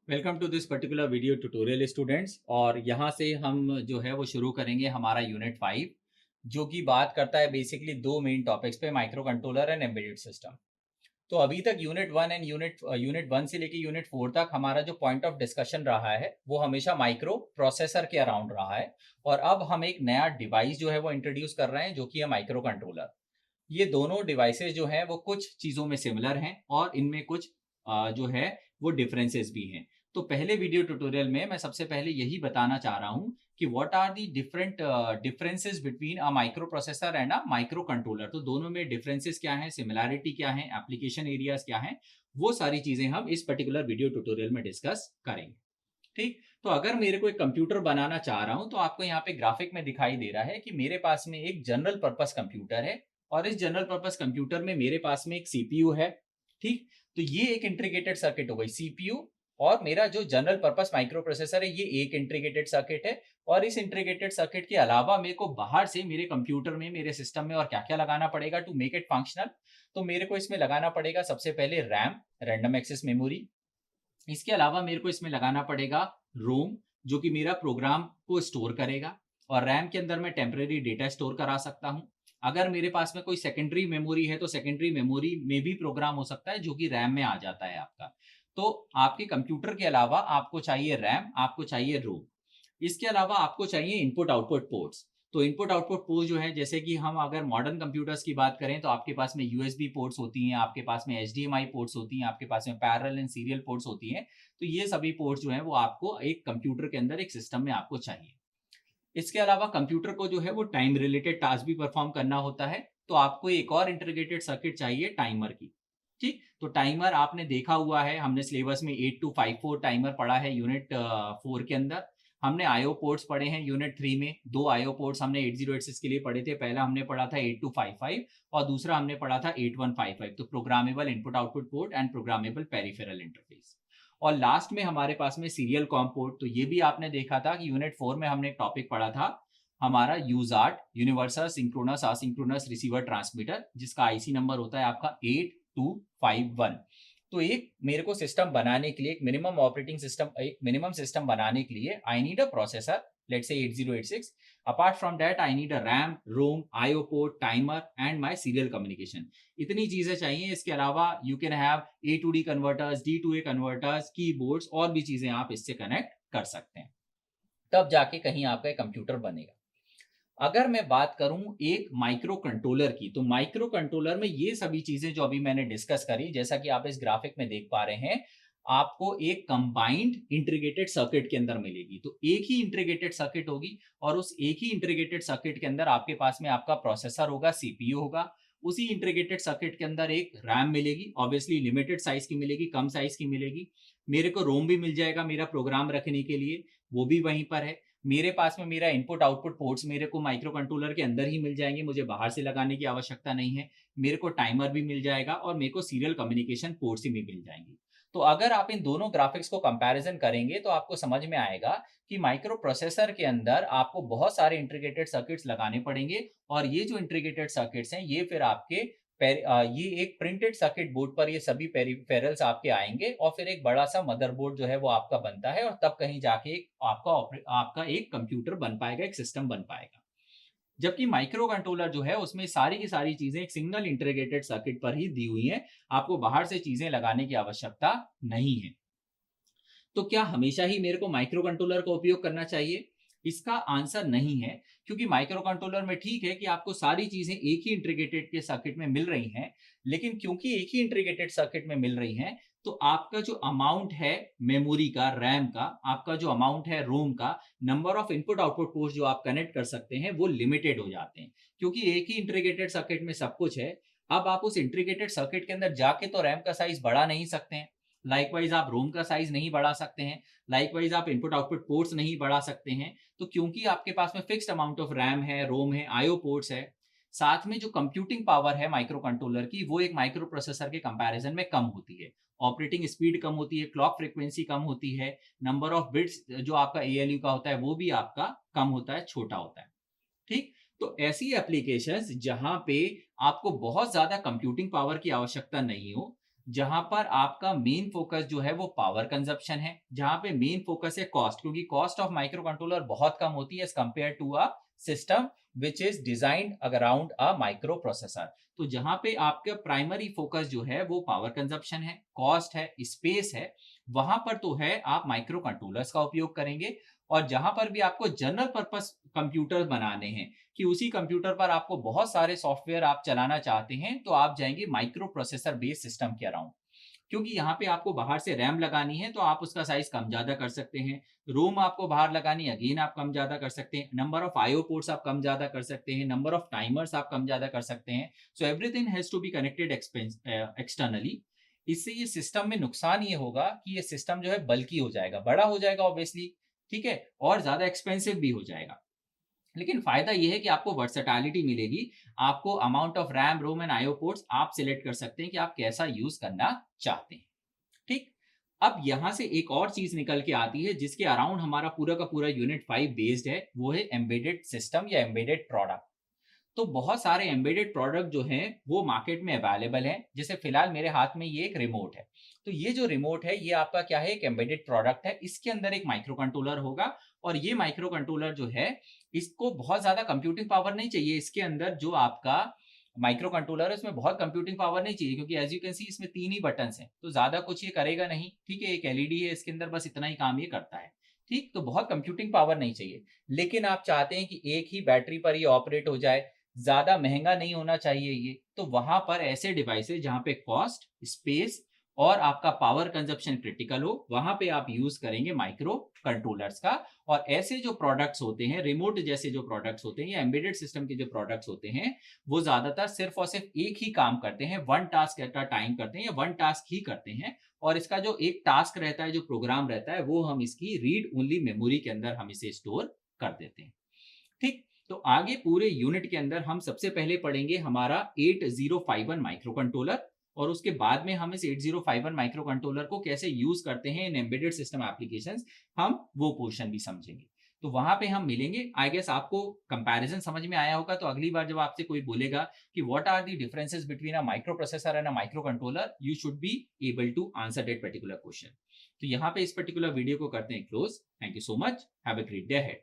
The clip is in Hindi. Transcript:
Welcome to this particular video tutorial students. और यहाँ से हम जो है वो शुरू करेंगे हमारा यूनिट 5, जो कि बात करता है बेसिकली दो मेन टॉपिक्स पे, micro controller and embedded system. तो अभी तक यूनिट 1 एंड यूनिट 1 से लेके यूनिट 4 तक हमारा जो पॉइंट ऑफ डिस्कशन रहा है वो हमेशा माइक्रो प्रोसेसर के अराउंड रहा है। और अब हम एक नया डिवाइस जो है वो इंट्रोड्यूस कर रहे हैं जो कि है माइक्रो कंट्रोलर। ये दोनों डिवाइसेस जो हैं वो कुछ चीज़ों में सिमिलर हैं और इनमें कुछ जो है वो डिफरेंसेस भी हैं। तो पहले वीडियो ट्यूटोरियल में मैं सबसे पहले यही बताना चाह रहा हूँ कि what are the different differences between a microprocessor and a microcontroller. तो दोनों में डिफरेंसेस क्या हैं, सिमिलैरिटी क्या है, एप्लीकेशन एरियाज क्या हैं, वो सारी चीज़ें हम इस पर्टिकुलर वीडियो ट्यूटोरियल में डिस्कस करेंगे। ठीक। तो अगर मेरे को एक कंप्यूटर बनाना चाह रहा हूं तो आपको यहाँ पे ग्राफिक में दिखाई दे रहा है कि मेरे पास में एक जनरल पर्पस कंप्यूटर है और इस जनरल पर्पस कंप्यूटर में मेरे पास में एक सीपीयू है। ठीक। तो ये एक इंटीग्रेटेड सर्किट हो गई सीपीयू। और मेरा जो जनरल पर्पस माइक्रो प्रोसेसर है ये एक इंटीग्रेटेड सर्किट है। और इस इंटीग्रेटेड सर्किट के अलावा मेरे को बाहर से मेरे कंप्यूटर में, मेरे सिस्टम में और क्या क्या लगाना पड़ेगा टू मेक इट फंक्शनल। तो मेरे को इसमें लगाना पड़ेगा सबसे पहले रैम, रैंडम एक्सेस मेमोरी। इसके अलावा मेरे को इसमें लगाना पड़ेगा रोम, जो कि मेरा प्रोग्राम को स्टोर करेगा। और रैम के अंदर मैं टेम्परेरी डेटा स्टोर करा सकता हूँ। अगर मेरे पास में कोई सेकेंडरी मेमोरी है तो सेकेंडरी मेमोरी में भी प्रोग्राम हो सकता है जो कि रैम में आ जाता है आपका। तो आपके कंप्यूटर के अलावा आपको चाहिए रैम, आपको चाहिए रोम। इसके अलावा आपको चाहिए इनपुट आउटपुट पोर्ट्स। तो इनपुट आउटपुट पोर्ट जो है, जैसे कि हम अगर मॉडर्न कंप्यूटर्स की बात करें तो आपके पास में यूएसबी पोर्ट्स होती हैं, आपके पास में एचडीएमआई पोर्ट्स होती हैं, आपके पास में पैरेलल एंड सीरियल पोर्ट्स होती हैं। तो ये सभी पोर्ट्स जो है वो आपको एक कंप्यूटर के अंदर, एक सिस्टम में आपको चाहिए। इसके अलावा कंप्यूटर को जो है वो टाइम रिलेटेड टास्क भी परफॉर्म करना होता है। तो आपको एक और इंटीग्रेटेड सर्किट चाहिए टाइमर की। ठीक। तो टाइमर आपने देखा हुआ है, हमने सिलेबस में 8254 टाइमर पढ़ा है यूनिट 4 के अंदर। हमने आईओ पोर्ट्स पढ़े हैं यूनिट 3 में। दो आईओ पोर्ट्स हमने 8086 के लिए पढ़े थे। पहला हमने पढ़ा था 8255 और दूसरा हमने पढ़ा था 8155। तो programmable input output port and programmable peripheral interface. और लास्ट में हमारे पास में सीरियल कॉम पोर्ट। तो ये भी आपने देखा था कि यूनिट 4 में हमने एक टॉपिक पढ़ा था हमारा USART, universal synchronous asynchronous receiver transmitter, जिसका आईसी नंबर होता है आपका 8251। तो एक मेरे को सिस्टम बनाने के लिए, एक मिनिमम ऑपरेटिंग सिस्टम, एक मिनिमम सिस्टम बनाने के लिए I need a processor, let's say 8086। Apart from that I need a RAM, ROM, IO port, timer and my serial communication. इतनी चीजें चाहिए। इसके अलावा you can have A to D converters, D to A converters, keyboards और भी चीजें आप इससे कनेक्ट कर सकते हैं। तब जाके कहीं आपका कंप्यूटर बनेगा। अगर मैं बात करूं एक माइक्रो कंट्रोलर की, तो माइक्रो कंट्रोलर में ये सभी चीजें जो अभी मैंने डिस्कस करी, जैसा कि आप इस ग्राफिक में देख पा रहे हैं, आपको एक कंबाइंड इंटीग्रेटेड सर्किट के अंदर मिलेगी। तो एक ही इंटीग्रेटेड सर्किट होगी और उस एक ही इंटीग्रेटेड सर्किट के अंदर आपके पास में आपका प्रोसेसर होगा, सीपीयू होगा। उसी इंटीग्रेटेड सर्किट के अंदर एक रैम मिलेगी, ऑब्वियसली लिमिटेड साइज की मिलेगी, कम साइज की मिलेगी। मेरे को रोम भी मिल जाएगा मेरा प्रोग्राम रखने के लिए, वो भी वहीं पर है। मेरे पास में मेरा इनपुट आउटपुट पोर्ट्स मेरे को माइक्रो कंट्रोलर के अंदर ही मिल जाएंगे, मुझे बाहर से लगाने की आवश्यकता नहीं है। मेरे को टाइमर भी मिल जाएगा और मेरे को सीरियल कम्युनिकेशन पोर्ट्स भी मिल जाएंगे। तो अगर आप इन दोनों ग्राफिक्स को कंपैरिजन करेंगे तो आपको समझ में आएगा कि माइक्रो प्रोसेसर के अंदर आपको बहुत सारे इंटीग्रेटेड सर्किट्स लगाने पड़ेंगे। और ये जो इंटीग्रेटेड सर्किट्स हैं ये फिर आपके ये एक प्रिंटेड सर्किट बोर्ड पर ये सभी पेरिफेरल्स आपके आएंगे और फिर एक बड़ा सा मदरबोर्ड जो है वो आपका बनता है। और तब कहीं जाके एक आपका एक कंप्यूटर बन पाएगा, एक सिस्टम बन पाएगा। जबकि माइक्रो कंट्रोलर जो है उसमें सारी की सारी चीजें एक सिंगल इंटीग्रेटेड सर्किट पर ही दी हुई हैं। आपको बाहर से चीजें लगाने की आवश्यकता नहीं है। तो क्या हमेशा ही मेरे को माइक्रो कंट्रोलर का उपयोग करना चाहिए? इसका आंसर नहीं है। क्योंकि माइक्रो कंट्रोलर में ठीक है कि आपको सारी चीजें एक ही इंटीग्रेटेड के सर्किट में मिल रही हैं, लेकिन क्योंकि एक ही इंटीग्रेटेड सर्किट में मिल रही हैं, तो आपका जो अमाउंट है मेमोरी का, रैम का, आपका जो अमाउंट है रोम का, number of input output port जो आप कनेक्ट कर सकते हैं वो लिमिटेड हो जाते हैं। क्योंकि एक ही इंटीग्रेटेड सर्किट में सब कुछ है। अब आप उस इंटीग्रेटेड सर्किट के अंदर जाके तो रैम का साइज बढ़ा नहीं सकते हैं, लाइकवाइज आप रोम का साइज नहीं बढ़ा सकते हैं, लाइकवाइज आप इनपुट आउटपुट पोर्ट्स नहीं बढ़ा सकते हैं। तो क्योंकि आपके पास में फिक्स्ड अमाउंट ऑफ रैम है, रोम है, आईओ पोर्ट्स है, साथ में जो कंप्यूटिंग पावर है माइक्रो कंट्रोलर की वो एक माइक्रो प्रोसेसर के कंपैरिजन में कम होती है। ऑपरेटिंग स्पीड कम होती है, क्लॉक फ्रीक्वेंसी कम होती है, नंबर ऑफ बिट्स जो आपका एएलयू का होता है वो भी आपका कम होता है, छोटा होता है। ठीक। तो ऐसी एप्लीकेशंस जहां पे आपको बहुत ज्यादा कंप्यूटिंग पावर की आवश्यकता नहीं हो, जहां पर आपका मेन फोकस जो है वो पावर कंजप्शन है, जहां पे मेन फोकस है कॉस्ट, क्योंकि कॉस्ट ऑफ माइक्रो कंट्रोलर बहुत कम होती है as compare to a system which is designed around a microprocessor. तो जहां पे आपका प्राइमरी फोकस जो है वो पावर कंजप्शन है, कॉस्ट है, स्पेस है, वहां पर तो है आप माइक्रो कंट्रोलर्स का उपयोग करेंगे। और जहां पर भी आपको जनरल पर्पस कंप्यूटर बनाने हैं, कि उसी कंप्यूटर पर आपको बहुत सारे सॉफ्टवेयर आप चलाना चाहते हैं, तो आप जाएंगे माइक्रो प्रोसेसर बेस्ड सिस्टम के अराउंड। क्योंकि यहाँ पे आपको बाहर से रैम लगानी है तो आप उसका साइज कम ज्यादा कर सकते हैं। रोम आपको बाहर लगानी है, अगेन आप कम ज्यादा कर सकते हैं। नंबर ऑफ आईओ पोर्ट्स आप कम ज्यादा कर सकते हैं, नंबर ऑफ टाइमर्स आप कम ज्यादा कर सकते हैं। So everything has to be connected externally. इससे ये सिस्टम में नुकसान ये होगा कि ये सिस्टम जो है बल्की हो जाएगा, बड़ा हो जाएगा ऑब्वियसली, ठीक है, और ज्यादा एक्सपेंसिव भी हो जाएगा। लेकिन फायदा ये है कि आपको वर्सेटैलिटी मिलेगी। आपको amount of RAM, ROM and IO ports आप सिलेक्ट कर सकते हैं कि आप कैसा यूज करना चाहते हैं। ठीक। अब यहां से एक और चीज निकल के आती है जिसके अराउंड हमारा पूरा का पूरा यूनिट 5 बेस्ड है, वो है एम्बेडेड सिस्टम या एम्बेडेड प्रोडक्ट। तो बहुत सारे एम्बेडेड प्रोडक्ट जो हैं वो मार्केट में अवेलेबल हैं। जैसे फिलहाल मेरे हाथ में ये एक रिमोट है, तो ये जो रिमोट है ये आपका क्या है, एक एम्बेडेड प्रोडक्ट है। इसके अंदर एक माइक्रो कंट्रोलर होगा, और ये माइक्रो कंट्रोलर जो है इसको बहुत ज्यादा कंप्यूटिंग पावर नहीं चाहिए। इसके अंदर जो आपका माइक्रो कंट्रोलर है उसमें बहुत कंप्यूटिंग पावर नहीं चाहिए, क्योंकि एज यू कैन सी इसमें 3 ही बटन हैं, तो ज्यादा कुछ ये करेगा नहीं। ठीक है, एक एलईडी है इसके अंदर, बस इतना ही काम ये करता है। ठीक, तो बहुत कंप्यूटिंग पावर नहीं चाहिए। लेकिन आप चाहते हैं कि एक ही बैटरी पर ये ऑपरेट हो जाए, ज्यादा महंगा नहीं होना चाहिए ये, तो वहां पर ऐसे डिवाइसेस जहां पे कॉस्ट, स्पेस और आपका पावर कंजप्शन क्रिटिकल हो, वहां पे आप यूज करेंगे माइक्रो कंट्रोलर्स का। और ऐसे जो प्रोडक्ट्स होते हैं, रिमोट जैसे जो प्रोडक्ट्स होते हैं या एम्बेडेड सिस्टम के जो प्रोडक्ट्स होते हैं, वो ज्यादातर सिर्फ और सिर्फ एक ही काम करते हैं, one task at a time करते हैं या वन टास्क ही करते हैं। और इसका जो एक टास्क रहता है, जो प्रोग्राम रहता है, वो हम इसकी रीड ओनली मेमोरी के अंदर हम इसे स्टोर कर देते हैं। ठीक। तो आगे पूरे यूनिट के अंदर हम सबसे पहले पढ़ेंगे हमारा 8051 माइक्रो कंट्रोलर, और उसके बाद में हम इस 8051 माइक्रो कंट्रोलर को कैसे यूज करते हैं इन एम्बेडेड सिस्टम एप्लीकेशंस, हम वो पोर्शन भी समझेंगे। तो वहां पे हम मिलेंगे। आई गेस आपको कंपैरिजन समझ में आया होगा। तो अगली बार जब आपसे कोई बोलेगा कि what are the differences between a microprocessor and a microcontroller, you should be able to answer that particular question. तो यहाँ पे इस पर्टिकुलर वीडियो को करते हैं close. Thank you so much, have a great day ahead.